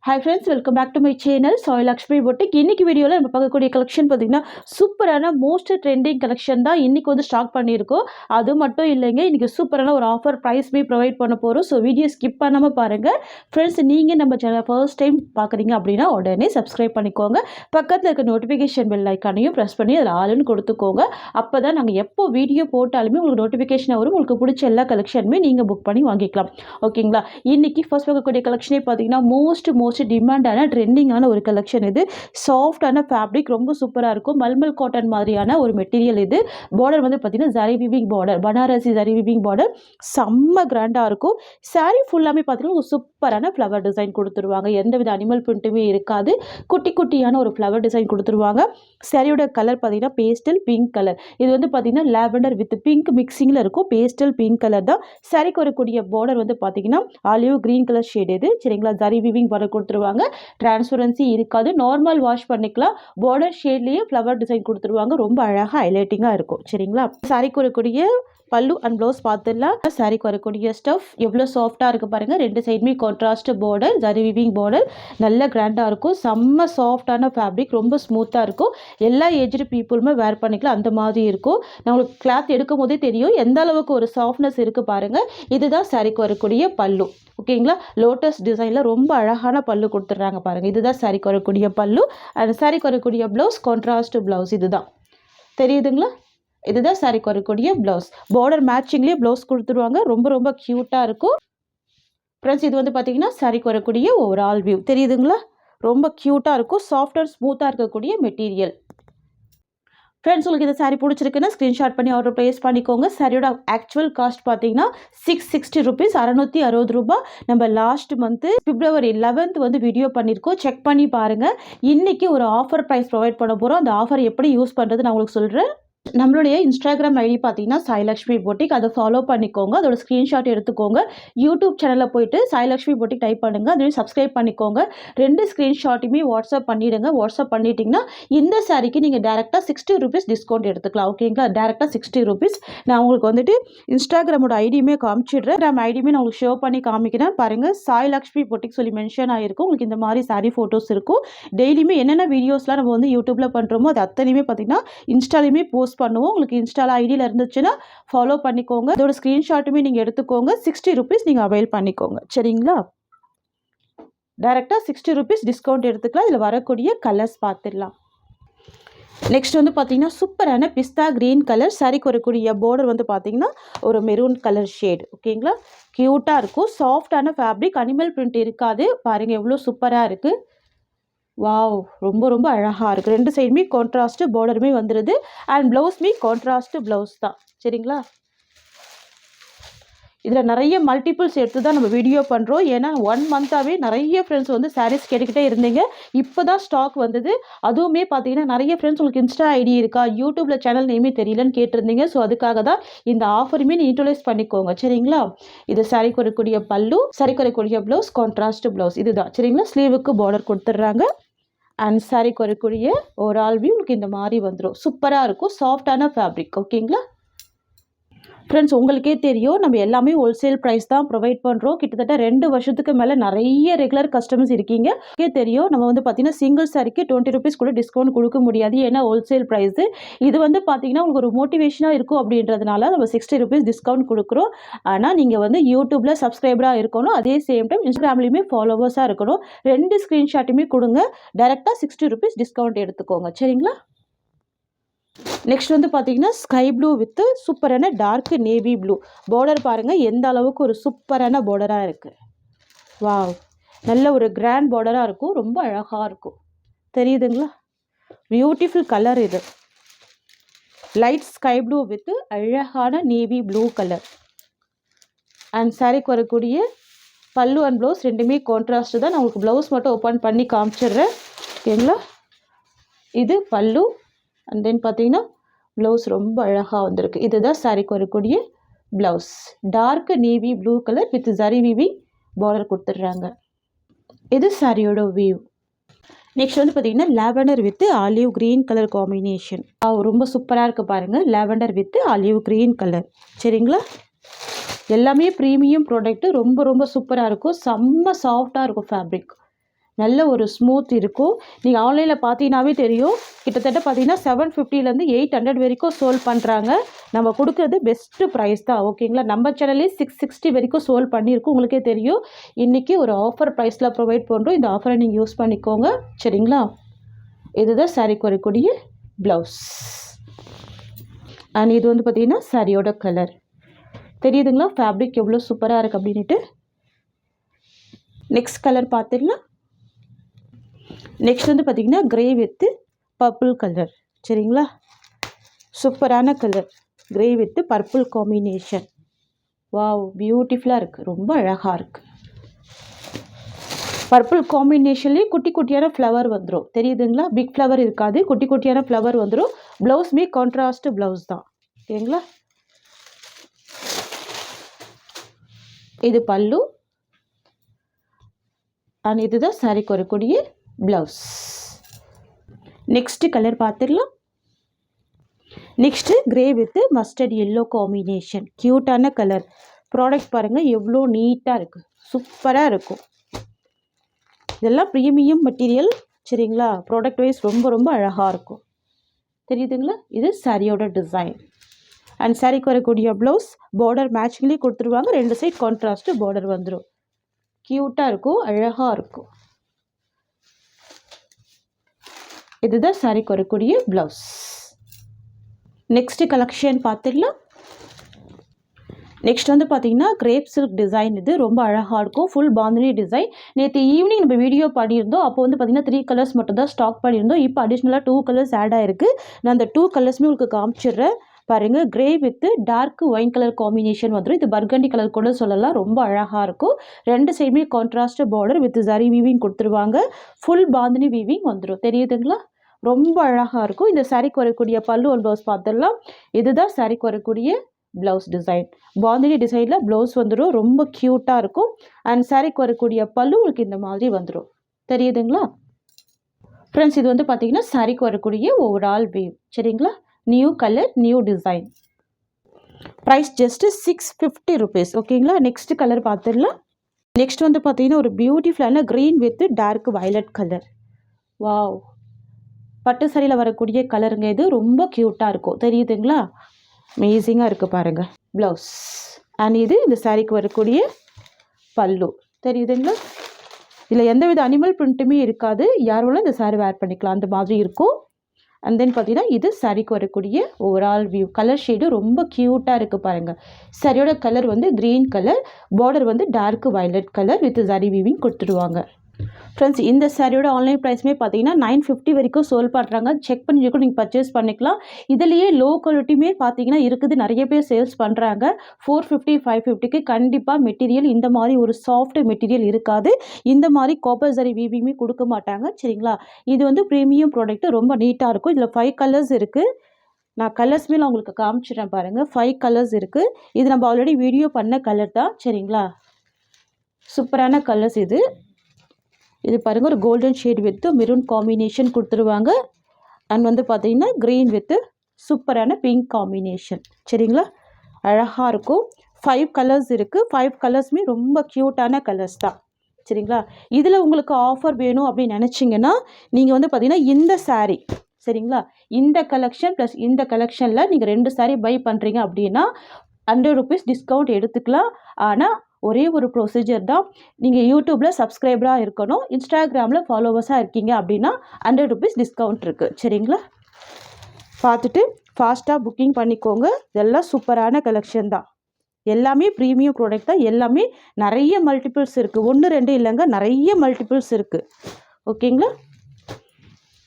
Hi friends, welcome back to my channel Sai Lakshmi boutique. இன்னைக்கு வீடியோவில் நம்ம பார்க்கக்கூடிய கலெக்ஷன் பார்த்தீங்கன்னா சூப்பரான மோஸ்ட் ட்ரெண்டிங் கலெக்ஷன் தான் இன்னைக்கு வந்து ஸ்டாக் பண்ணியிருக்கோம். அது மட்டும் இல்லைங்க, இன்னைக்கு சூப்பரான ஒரு ஆஃபர் ப்ரைஸ்மே ப்ரொவைட் பண்ண போகிறோம். ஸோ வீடியோ ஸ்கிப் பண்ணாமல் பாருங்கள் ஃப்ரெண்ட்ஸ். நீங்கள் நம்ம சேனல் ஃபர்ஸ்ட் டைம் பார்க்குறீங்க அப்படின்னா உடனே சப்ஸ்கிரைப் பண்ணிக்கோங்க. பக்கத்தில் இருக்க நோட்டிஃபிகேஷன் பெல் ஐக்கானையும் ப்ரெஸ் பண்ணி அதில் ஆளுன்னு கொடுத்துக்கோங்க. அப்போ தான் நாங்கள் எப்போ வீடியோ போட்டாலுமே உங்களுக்கு நோட்டிஃபிகேஷன் வரும். உங்களுக்கு பிடிச்ச எல்லா கலெக்ஷனுமே நீங்கள் புக் பண்ணி வாங்கிக்கலாம். ஓகேங்களா? இன்னைக்கு ஃபர்ஸ்ட் பார்க்கக்கூடிய கலெக்ஷனே பார்த்தீங்கன்னா மோஸ்ட் டிமாண்டான ட்ரெண்டிங்கான ஒரு கலெக்ஷன். இது சாஃப்டான ஃபேப்ரிக், ரொம்ப சூப்பராக இருக்கும். மல்மல் காட்டன் மாதிரியான ஒரு மெட்டீரியல். இது பார்டர் வந்து பார்த்தீங்கன்னா zari weaving border, Banarasi zari weaving border, செம்ம கிராண்டாக இருக்கும். சாரீ ஃபுல்லாமே பார்த்தீங்கன்னா ஒரு சூப்பரான ஃப்ளவர் டிசைன் கொடுத்துருவாங்க. எந்தவித அனிமல் பிரிண்ட்டுமே இருக்காது. குட்டி குட்டியான ஒரு ஃப்ளவர் டிசைன் கொடுத்துருவாங்க. சாரியோட கலர் பார்த்தீங்கன்னா பேஸ்டல் பிங்க் கலர். இது வந்து பார்த்தீங்கன்னா லாவெண்டர் வித் பிங்க் மிக்சிங்கில் இருக்கும். பேஸ்டல் பிங்க் கலர் தான். சாரிக்கு வரக்கூடிய பார்டர் வந்து பார்த்தீங்கன்னா ஆலிவ் கிரீன் கலர் ஷேட். இது சரிங்களா? ஜரி வீவிங் பார்டர் கொடுத்துருவாங்க. டிரான்ஸ்பரன்சி இருக்காது. நார்மல் வாஷ் பண்ணிக்கலாம். பார்டர் ஷேட்லேயே ஃப்ளவர் டிசைன் கொடுத்துருவாங்க. ரொம்ப அழகாக ஹைலைட்டிங்காக இருக்கும். சரிங்களா? சாரிக்கு வரக்கூடிய பல்லு அண்ட் ப்ளவுஸ் பார்த்துடலாம். சாரிக்கு வரக்கூடிய ஸ்டஃப் எவ்வளோ சாஃப்டாக இருக்குது பாருங்கள். ரெண்டு சைடுமே contrast border, zari weaving border, நல்ல கிராண்டாக இருக்கும். செம்ம சாஃப்டான ஃபேப்ரிக், ரொம்ப ஸ்மூத்தாக இருக்கும். எல்லா ஏஜ்டு பீப்புளுமே வேர் பண்ணிக்கலாம். அந்த மாதிரி இருக்கும். நான் உங்களுக்கு கிளாத் எடுக்கும் போதே தெரியும் எந்த அளவுக்கு ஒரு சாஃப்ட்னஸ் இருக்குது பாருங்கள். இதுதான் சாரிக்கு வரக்கூடிய பல்லு. ஓகேங்களா? லோட்டஸ் டிசைனில் ரொம்ப அழகான பல்லு கொடுத்துட்றாங்க பாருங்கள். இதுதான் சாரிக்கு வரக்கூடிய பல்லு. அந்த சாரிக்கு வரக்கூடிய ப்ளவுஸ் கான்ட்ராஸ்ட் ப்ளவுஸ். இதுதான் தெரியுதுங்களா? இதுதான் சாரிக்கு வரக்கூடிய ப்ளவுஸ். பார்டர் மேட்சிங்லேயே ப்ளவுஸ் கொடுத்துருவாங்க. ரொம்ப க்யூட்டாக இருக்கும் ஃப்ரெண்ட்ஸ். இது வந்து பார்த்தீங்கன்னா சாரிக்கு வரக்கூடிய ஓவரால் வியூ. தெரியுதுங்களா? ரொம்ப க்யூட்டாக இருக்கும். சாஃப்ட் அண்ட் ஸ்மூத்தாக இருக்கக்கூடிய மெட்டீரியல். ஃப்ரெண்ட்ஸ், உங்களுக்கு இந்த சாரீ பிடிச்சிருக்குன்னா ஸ்க்ரீன்ஷாட் பண்ணி ஆர்டர் ப்ளேஸ் பண்ணிக்கோங்க. சாரியோட ஆக்சுவல் காஸ்ட் பார்த்தீங்கன்னா 660 rupees, 660 ரூபாய். நம்ம லாஸ்ட் மந்த்து February 11th வந்து வீடியோ பண்ணியிருக்கோம். செக் பண்ணி பாருங்கள். இன்றைக்கி ஒரு ஆஃபர் ப்ரைஸ் ப்ரொவைட் பண்ண போகிறோம். அந்த ஆஃபர் எப்படி யூஸ் பண்ணுறது நான் உங்களுக்கு சொல்கிறேன். நம்மளுடைய இன்ஸ்டாகிராம் ஐடி பார்த்தீங்கன்னா சாய் லக்ஷ்மி பொட்டிக். அதை ஃபாலோ பண்ணிக்கோங்க. அதோட ஸ்க்ரீன்ஷாட் எடுத்துக்கோங்க. யூடியூப் சேனலில் போயிட்டு சாய் லக்ஷ்மி பொட்டிக் டைப் பண்ணுங்கள். அதையும் சப்ஸ்கிரைப் பண்ணிக்கோங்க. 2 ஸ்க்ரீன்ஷாட்டுமே வாட்ஸ்அப் பண்ணிவிடுங்க. வாட்ஸ்அப் பண்ணிட்டீங்கன்னா இந்த சாரிக்கு நீங்கள் டேரெக்டாக 60 rupees டிஸ்கவுண்ட் எடுத்துக்கலாம். ஓகேங்களா? டேரெக்டாக 60 rupees. நான் உங்களுக்கு வந்துட்டு இன்ஸ்டாகிராமோட ஐடியுமே காமிச்சிடுறேன். ஐடியுமே நான் உங்களுக்கு ஷோ பண்ணி காமிக்கிறேன் பாருங்கள். சாய் லக்ஷ்மி பொட்டிக் சொல்லி மென்ஷன் ஆகிருக்கும். உங்களுக்கு இந்த மாதிரி சாரி ஃபோட்டோஸ் இருக்கும். டெய்லியுமே என்னென்ன வீடியோஸ்லாம் நம்ம வந்து யூடியூப்பில் பண்ணுறோமோ அது அத்தனையுமே பார்த்தீங்கன்னா இன்ஸ்டாலையுமே போஸ்ட் பண்ணுவோம். உங்களுக்கு இன்ஸ்டால ஐடியில் இருந்துச்சுன்னா ஃபாலோ பண்ணிக்கோங்க. அதோட ஸ்க்ரீன்ஷாட்டுமே நீங்கள் எடுத்துக்கோங்க. 60 rupees நீங்கள் அவைல் பண்ணிக்கோங்க. சரிங்களா? டைரெக்டாக 60 rupees டிஸ்கவுண்ட் எடுத்துக்கலாம். இதில் வரக்கூடிய கலர்ஸ் பார்த்துடலாம். நெக்ஸ்ட் வந்து பார்த்தீங்கன்னா சூப்பரான பிஸ்தா க்ரீன் கலர். சாரிக்கு வரக்கூடிய பார்டர் வந்து பார்த்தீங்கன்னா ஒரு மெரூன் கலர் ஷேட். ஓகேங்களா? க்யூட்டாக இருக்கும். சாஃப்டான ஃபேப்ரிக், அனிமல் பிரிண்ட் இருக்காது. பாருங்கள் எவ்வளோ சூப்பராக இருக்குது. வாவ், ரொம்ப அழகாக இருக்குது. ரெண்டு சைடுமே கான்ட்ராஸ்ட்டு பார்டருமே வந்துடுது. அண்ட் ப்ளவுஸ்மே கான்ட்ராஸ்ட்டு ப்ளவுஸ் தான். சரிங்களா? இதில் நிறைய மல்டிபிள்ஸ் எடுத்து தான் நம்ம வீடியோ பண்ணுறோம். ஏன்னா 1 month-ஆகவே நிறைய ஃப்ரெண்ட்ஸ் வந்து சாரீஸ் கேட்டுக்கிட்டே இருந்தீங்க. இப்போ தான் ஸ்டாக் வந்தது. அதுவுமே பார்த்தீங்கன்னா நிறைய ஃப்ரெண்ட்ஸ் உங்களுக்கு இன்ஸ்டா ஐடி இருக்கா, யூடியூப்பில் சேனல் நேமே தெரியலன்னு கேட்டிருந்தீங்க. ஸோ அதுக்காக தான் இந்த ஆஃபருமே யூட்டிலைஸ் பண்ணிக்கோங்க. சரிங்களா? இது சாரிக்கு வரக்கூடிய பல்லு, சாரிக்கு வரக்கூடிய ப்ளவுஸ் கான்ட்ராஸ்ட் ப்ளவுஸ். இதுதான். சரிங்களா? ஸ்லீவுக்கு பார்டர் கொடுத்துட்றாங்க. அண்ட் சாரிக்கு வரக்கூடிய ஒரு ஆல் வியூ உங்களுக்கு இந்த மாதிரி வந்துடும். சூப்பராக இருக்கும். சாஃப்டான ஃபேப்ரிக். ஓகேங்களா? ஃப்ரெண்ட்ஸ், உங்களுக்கே தெரியும் நம்ம எல்லாமே ஹோல்சேல் ப்ரைஸ் தான் ப்ரொவைட் பண்ணுறோம். கிட்டத்தட்ட 2 வருஷத்துக்கு மேலே நிறைய ரெகுலர் கஸ்டமர்ஸ் இருக்கீங்க. தெரியும் நம்ம வந்து பார்த்தீங்கன்னா சிங்கிள் சாரிக்கு 20 rupees கூட டிஸ்கவுண்ட் கொடுக்க முடியாது. ஏன்னா ஹோல்சேல் ப்ரைஸு. இது வந்து பார்த்தீங்கன்னா உங்களுக்கு ஒரு மோட்டிவேஷனாக இருக்கும் அப்படின்றதுனால நம்ம 60 rupees டிஸ்கவுண்ட் கொடுக்குறோம். ஆனால் நீங்கள் வந்து யூடியூப்பில் சப்ஸ்கிரைபராக இருக்கணும். அதே சேம் டைம் இன்ஸ்டாகிராம்லேயுமே ஃபாலோவர்ஸாக இருக்கணும். 2 ஸ்க்ரீன்ஷாட்டுமே கொடுங்க. டேரெக்டாக 60 rupees டிஸ்கவுண்ட் எடுத்துக்கோங்க. சரிங்களா? நெக்ஸ்ட் வந்து பார்த்தீங்கன்னா ஸ்கை ப்ளூ வித் சூப்பரான டார்க் நேவி ப்ளூ. பார்டர் பாருங்கள் எந்த அளவுக்கு ஒரு சூப்பரான பார்டராக இருக்குது. வாவ், நல்ல ஒரு கிராண்ட் பார்டராக இருக்கும். ரொம்ப அழகாக இருக்கும். தெரியுதுங்களா? பியூட்டிஃபுல் கலர் இது. லைட் ஸ்கை ப்ளூ வித் அழகான நேவி ப்ளூ கலர். அண்ட் சாரிக்கு வரக்கூடிய பல்லு அண்ட் ப்ளவுஸ் ரெண்டுமே கான்ட்ராஸ்ட் தான். நான் உங்களுக்கு ப்ளவுஸ் மட்டும் ஓப்பன் பண்ணி காமிச்சிடுறேன். ஓகேங்களா? இது பல்லு. அண்ட் தென் பார்த்தீங்கன்னா ப்ளவுஸ் ரொம்ப அழகாக வந்திருக்கு. இதுதான் சாரிக்கு வரக்கூடிய blouse. Dark navy blue colour with zari weaving border கொடுத்துட்றாங்க. இது சாரியோட வியூ. நெக்ஸ்ட் வந்து பார்த்தீங்கன்னா lavender with olive green colour combination. ரொம்ப சூப்பராக இருக்குது பாருங்கள். Lavender with olive green colour. சரிங்களா? எல்லாமே ப்ரீமியம் ப்ராடக்ட்டு. ரொம்ப சூப்பராக இருக்கும். செம்ம சாஃப்டாக இருக்கும் ஃபேப்ரிக். நல்ல ஒரு ஸ்மூத் இருக்கும். நீங்கள் ஆன்லைனில் பார்த்தீங்கன்னாவே தெரியும். கிட்டத்தட்ட பார்த்தீங்கன்னா 750லேருந்து 800 வரைக்கும் சோல்ட் பண்ணுறாங்க. நம்ம கொடுக்குறது பெஸ்ட்டு ப்ரைஸ் தான். ஓகேங்களா? நம்ம சேனல்லே 660 வரைக்கும் சோல்ட் பண்ணியிருக்கோம். உங்களுக்கே தெரியும். இன்றைக்கி ஒரு ஆஃபர் ப்ரைஸில் ப்ரொவைட் பண்ணுறோம். இந்த ஆஃபரை நீங்கள் யூஸ் பண்ணிக்கோங்க. சரிங்களா? இதுதான் சாரீக்கு வரக்கூடிய ப்ளவுஸ். அண்ட் இது வந்து பார்த்திங்கன்னா சாரியோட கலர் தெரியுதுங்களா? ஃபேப்ரிக் எவ்வளோ சூப்பராக இருக்குது அப்படின்ட்டு. நெக்ஸ்ட் கலர் பார்த்துடலாம். நெக்ஸ்ட் வந்து பார்த்திங்கன்னா க்ரே வித்து பர்பிள் கலர். சரிங்களா? சூப்பரான colour. Grey with purple combination. Wow, பியூட்டிஃபுல்லாக இருக்குது. ரொம்ப அழகாக இருக்குது. பர்பிள் காம்பினேஷன்லேயே குட்டி குட்டியான ஃப்ளவர் வந்துடும். தெரியுதுங்களா? பிக் ஃப்ளவர் இருக்காது, குட்டி குட்டியான ஃப்ளவர் வந்துடும். ப்ளவுஸுமே கான்ட்ராஸ்ட் ப்ளவுஸ் தான். ஓகேங்களா? இது பல்லு அண்ட் இதுதான் சாரிக்கு வரக்கூடிய ப்ளவுஸ். நெக்ஸ்ட்டு கலர் பார்த்துடலாம். Next grey with mustard yellow combination. க்யூட்டான கலர். ப்ராடக்ட் பாருங்கள் எவ்வளோ நீட்டாக இருக்குது. சூப்பராக இருக்கும். இதெல்லாம் ப்ரீமியம் மெட்டீரியல். சரிங்களா? ப்ராடக்ட் வைஸ் ரொம்ப ரொம்ப அழகாக இருக்கும். தெரியுதுங்களா? இது சாரியோட டிசைன். அண்ட் சாரிக்கு வரக்கூடிய ப்ளவுஸ் பார்டர் மேட்சிங்லேயே கொடுத்துருவாங்க. 2 சைட் கான்ட்ராஸ்ட்டு பார்டர் வந்துடும். க்யூட்டாக இருக்கும், அழகாக இருக்கும். இதுதான் சாரிக்கு வரக்கூடிய ப்ளவுஸ். நெக்ஸ்ட்டு கலெக்ஷன் பார்த்துடலாம். நெக்ஸ்ட் வந்து பார்த்தீங்கன்னா கிரேப் சில்க் டிசைன். இது ரொம்ப அழகாக இருக்கும். Full bandhani design. நேற்று ஈவினிங் நம்ம வீடியோ பண்ணியிருந்தோம். அப்போ வந்து பார்த்தீங்கன்னா 3 கலர்ஸ் மட்டும் தான் ஸ்டாக் பண்ணியிருந்தோம். இப்போ அடிஷ்னலாக 2 கலர்ஸ் ஆட் ஆயிருக்கு. நான் அந்த 2 கலர்ஸுமே உங்களுக்கு காமிச்சிடுறேன் பாருங்கள். Grey with dark wine colour combination வந்துடும். இது பர்கண்டி கலர் கூட சொல்லலாம். ரொம்ப அழகாக இருக்கும். 2 சைடுமே contrast border with zari weaving கொடுத்துருவாங்க. ஃபுல் பாந்தினி வீவிங் வந்துடும். தெரியுதுங்களா? ரொம்ப அழகாக இருக்கும். இந்த சாரிக்கு வரக்கூடிய பல்லு ஒரு ப்ளவுஸ் பார்த்துடலாம். இதுதான் சாரிக்கு வரக்கூடிய ப்ளவுஸ் டிசைன். பாந்தினி டிசைனில் ப்ளவுஸ் வந்துடும். ரொம்ப க்யூட்டாக இருக்கும். அண்ட் சாரிக்கு வரக்கூடிய பல்லு உங்களுக்கு இந்த மாதிரி வந்துடும். தெரியுதுங்களா ஃப்ரெண்ட்ஸ்? இது வந்து பார்த்தீங்கன்னா சாரிக்கு வரக்கூடிய ஓவரால் வியூ. சரிங்களா? New colour, new design. Price just 650 rupees. ஓகேங்களா? நெக்ஸ்ட் கலர் பார்த்துடலாம். நெக்ஸ்ட் வந்து பார்த்தீங்கன்னா ஒரு பியூட்டிஃபுல்லான green with dark violet colour. Wow, பட்டு சாரியில் வரக்கூடிய கலருங்க. இது ரொம்ப க்யூட்டாக இருக்கும். தெரியுதுங்களா? அமேசிங்காக இருக்குது பாருங்கள் ப்ளவுஸ். அண்ட் இது இந்த சாரிக்கு வரக்கூடிய பல்லு. தெரியுதுங்களா? இதில் எந்தவித அனிமல் பிரிண்ட்டுமே இருக்காது. யார் வேணாலும் இந்த சாரி வேர் பண்ணிக்கலாம். அந்த மாதிரி இருக்கும். அண்ட் தென் பார்த்தீங்கன்னா இது சாரிக்கு வரக்கூடிய ஓவரால் வியூ. கலர் ஷேடு ரொம்ப க்யூட்டாக இருக்குது பாருங்கள். சாரியோட கலர் வந்து க்ரீன் கலர். பார்டர் வந்து dark violet colour with zari weaving கொடுத்துடுவாங்க. ஃப்ரெண்ட்ஸ், இந்த சாரியோட ஆன்லைன் ப்ரைஸுமே பார்த்தீங்கன்னா 950 வரைக்கும் சோல் பண்ணுறாங்க. செக் பண்ணி கூட நீங்கள் பர்ச்சேஸ் பண்ணிக்கலாம். இதுலேயே லோ குவாலிட்டியுமே பார்த்தீங்கன்னா இருக்குது. நிறைய பேர் சேல்ஸ் பண்ணுறாங்க. 450 550க்கு கண்டிப்பாக மெட்டீரியல் இந்த மாதிரி ஒரு சாஃப்ட் மெட்டீரியல் இருக்காது. இந்த மாதிரி காப்பர் ஜரி வீவிங்குமே கொடுக்க மாட்டாங்க. சரிங்களா? இது வந்து ப்ரீமியம் ப்ராடக்ட். ரொம்ப நீட்டாக இருக்கும். இதில் 5 கலர்ஸ் இருக்குது. நான் கலர்ஸ்மே நான் உங்களுக்கு காமிச்சிடுறேன் பாருங்கள். 5 கலர்ஸ் இருக்குது. இது நம்ம ஆல்ரெடி வீடியோ பண்ண கலர் தான். சரிங்களா? சூப்பரான கலர்ஸ் இது. இது பாருங்கள், ஒரு golden shade with maroon combination கொடுத்துருவாங்க. அண்ட் வந்து பார்த்தீங்கன்னா க்ரீன் வித்து சூப்பரான பிங்க் காம்பினேஷன். சரிங்களா? அழகாக இருக்கும். 5 கலர்ஸ் இருக்குது. 5 கலர்ஸுமே ரொம்ப க்யூட்டான கலர்ஸ் தான். சரிங்களா? இதில் உங்களுக்கு ஆஃபர் வேணும் அப்படின்னு நினச்சிங்கன்னா நீங்கள் வந்து பார்த்தீங்கன்னா இந்த சாரீ, சரிங்களா, இந்த கலெக்ஷன் ப்ளஸ் இந்த கலெக்ஷனில் நீங்கள் 2 சாரீ பை பண்ணுறீங்க அப்படின்னா 100 rupees டிஸ்கவுண்ட் எடுத்துக்கலாம். ஆனால் ஒரே ஒரு ப்ரொசீஜர் தான். நீங்கள் யூடியூப்பில் சப்ஸ்கிரைபராக இருக்கணும். இன்ஸ்டாகிராமில் ஃபாலோவர்ஸாக இருக்கீங்க அப்படின்னா 100 rupees டிஸ்கவுண்ட் இருக்குது. சரிங்களா? பார்த்துட்டு ஃபாஸ்ட்டாக புக்கிங் பண்ணிக்கோங்க. இதெல்லாம் சூப்பரான கலெக்ஷன் தான். எல்லாமே ப்ரீமியம் ப்ராடக்ட் தான். எல்லாமே நிறைய மல்டிபிள்ஸ் இருக்குது. 1 2 இல்லைங்க, நிறைய மல்டிபிள்ஸ் இருக்குது. ஓகேங்களா?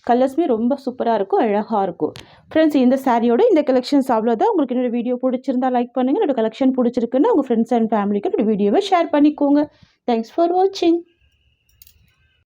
கலர்ஸுமே ரொம்ப சூப்பராக இருக்கும், அழகாக இருக்கும். ஃப்ரெண்ட்ஸ், இந்த சாரியோட இந்த கலெக்ஷன்ஸ் அவ்வளோதான். உங்களுக்கு என்னோடய வீடியோ பிடிச்சிருந்தா லைக் பண்ணுங்கள். என்னோடய கலெக்ஷன் பிடிச்சிருக்குன்னா உங்கள் ஃப்ரெண்ட்ஸ் அண்ட் ஃபேமிலிக்கு என்னோடய வீடியோவை ஷேர் பண்ணிக்கோங்க. தேங்க்ஸ் ஃபார் வாட்சிங்.